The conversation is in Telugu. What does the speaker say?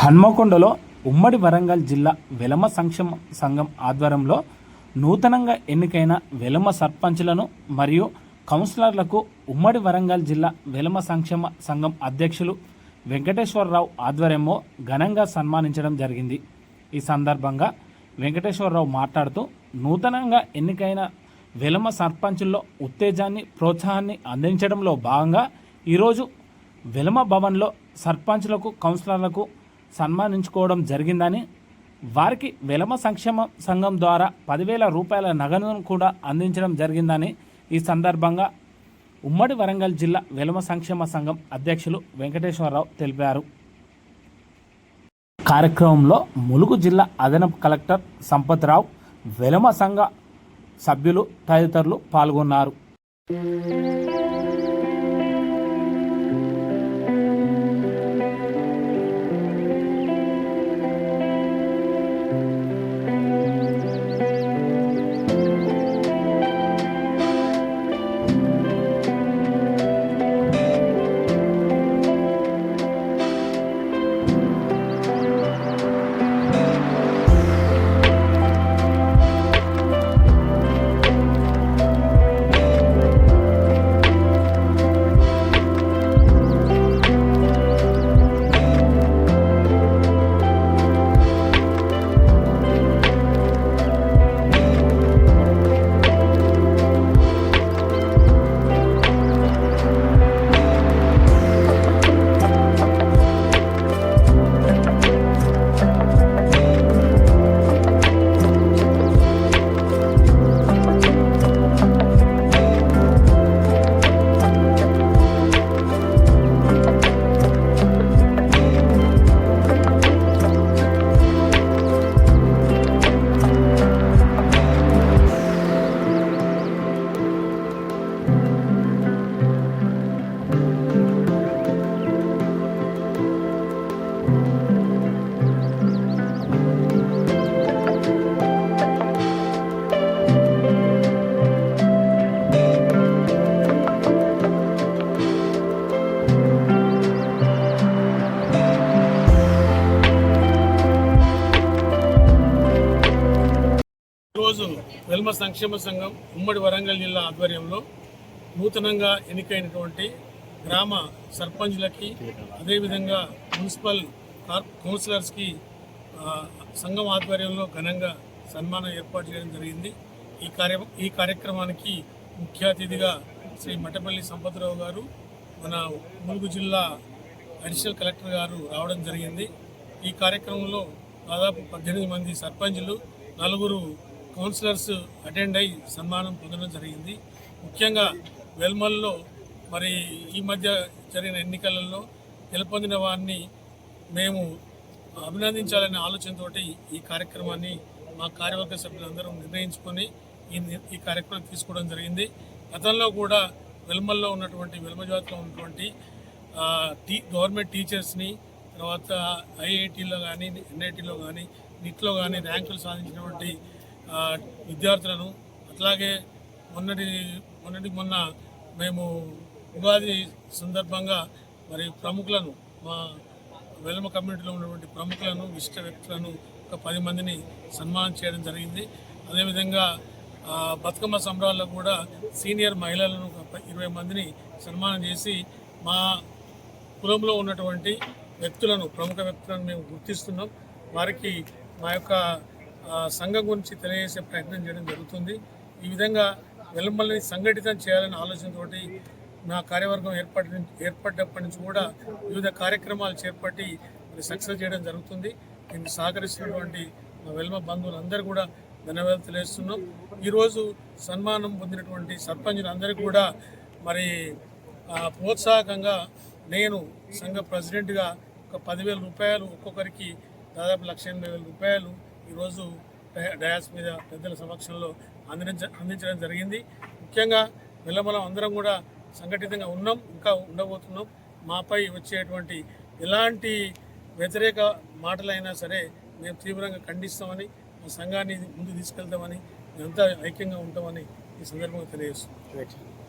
హన్మకొండలో ఉమ్మడి వరంగల్ జిల్లా వెలమ సంక్షేమ సంఘం ఆధ్వర్యంలో నూతనంగా ఎన్నికైన వెలమ సర్పంచ్లను మరియు కౌన్సిలర్లకు ఉమ్మడి వరంగల్ జిల్లా వెలమ సంక్షేమ సంఘం అధ్యక్షులు వెంకటేశ్వరరావు ఆధ్వర్యంలో ఘనంగా సన్మానించడం జరిగింది. ఈ సందర్భంగా వెంకటేశ్వరరావు మాట్లాడుతూ నూతనంగా ఎన్నికైన వెలమ సర్పంచుల్లో ఉత్తేజాన్ని ప్రోత్సాహాన్ని అందించడంలో భాగంగా ఈరోజు వెలమ భవన్లో సర్పంచులకు కౌన్సిలర్లకు సన్మానించుకోవడం జరిగిందని, వారికి వెలమ సంక్షేమ సంఘం ద్వారా 10,000 రూపాయల నగదును కూడా అందించడం జరిగిందని ఈ సందర్భంగా ఉమ్మడి వరంగల్ జిల్లా వెలమ సంక్షేమ సంఘం అధ్యక్షులు వెంకటేశ్వరరావు తెలిపారు. కార్యక్రమంలో ములుగు జిల్లా అదనపు కలెక్టర్ సంపత్రావు, వెలమ సంఘ సభ్యులు తదితరులు పాల్గొన్నారు. ఈరోజు వెల్మ సంక్షేమ సంఘం ఉమ్మడి వరంగల్ జిల్లా ఆధ్వర్యంలో నూతనంగా ఎన్నికైనటువంటి గ్రామ సర్పంచ్లకి, అదేవిధంగా మున్సిపల్ కౌన్సిలర్స్కి సంఘం ఆధ్వర్యంలో ఘనంగా సన్మానం ఏర్పాటు చేయడం జరిగింది. ఈ కార్యక్రమానికి ముఖ్య అతిథిగా శ్రీ మట్టపల్లి సంపత్రావు గారు, మన ములుగు జిల్లా అడిషనల్ కలెక్టర్ గారు రావడం జరిగింది. ఈ కార్యక్రమంలో దాదాపు 18 మంది సర్పంచ్లు, 4 కౌన్సిలర్స్ అటెండ్ అయి సన్మానం పొందడం జరిగింది. ముఖ్యంగా వెల్మల్లో మరి ఈ మధ్య జరిగిన ఎన్నికలలో గెలుపొందిన వారిని మేము అభినందించాలనే ఆలోచనతో ఈ కార్యక్రమాన్ని మా కార్యవర్గ సభ్యులందరూ నిర్ణయించుకొని ఈ కార్యక్రమం తీసుకోవడం జరిగింది. గతంలో కూడా వెల్మల్లో ఉన్నటువంటి వెల్మ జాతిలో ఉన్నటువంటి గవర్నమెంట్ టీచర్స్ని, తర్వాత ఐఐటీలో కానీ, ఎన్ఐటీలో కానీ, నిట్లో కానీ ర్యాంకులు సాధించినటువంటి విద్యార్థులను, అట్లాగే మొన్న మేము ఉగాది సందర్భంగా మరి ప్రముఖులను, మా వెలమ కమ్యూనిటీలో ఉన్నటువంటి ప్రముఖులను, విశిష్ట వ్యక్తులను ఒక 10 మందిని సన్మానం చేయడం జరిగింది. అదేవిధంగా బతుకమ్మ సంబరాల్లో కూడా సీనియర్ మహిళలను 20 మందిని సన్మానం చేసి మా కులంలో ఉన్నటువంటి వ్యక్తులను, ప్రముఖ వ్యక్తులను మేము గుర్తిస్తున్నాం. వారికి మా యొక్క సంఘం గురించి తెలియజేసే ప్రయత్నం చేయడం జరుగుతుంది. ఈ విధంగా వెల్మల్ని సంఘటితం చేయాలనే ఆలోచనతోటి నా కార్యవర్గం ఏర్పడ్డప్పటి నుంచి కూడా వివిధ కార్యక్రమాలు చేపట్టి సక్సెస్ చేయడం జరుగుతుంది. దీనికి సహకరిస్తున్నటువంటి మా వెల్మ బంధువులందరూ కూడా ధన్యవాదాలు తెలియజేస్తున్నాం. ఈరోజు సన్మానం పొందినటువంటి సర్పంచులందరికీ కూడా మరి ప్రోత్సాహకంగా నేను సంఘ ప్రెసిడెంట్గా ఒక 10,000 రూపాయలు, ఒక్కొక్కరికి దాదాపు 1,80,000 రూపాయలు ఈరోజు డయాస్ మీద పెద్దల సమక్షంలో అందించడం జరిగింది. ముఖ్యంగా వెల్లమలం అందరం కూడా సంఘటితంగా ఉన్నాం, ఇంకా ఉండబోతున్నాం. మాపై వచ్చేటువంటి ఎలాంటి వ్యతిరేక మాటలైనా సరే మేము తీవ్రంగా ఖండిస్తామని, మా సంఘాన్ని ముందుకు తీసుకెళ్తామని, మేమంతా ఐక్యంగా ఉంటామని ఈ సందర్భంగా తెలియజేస్తున్నాం.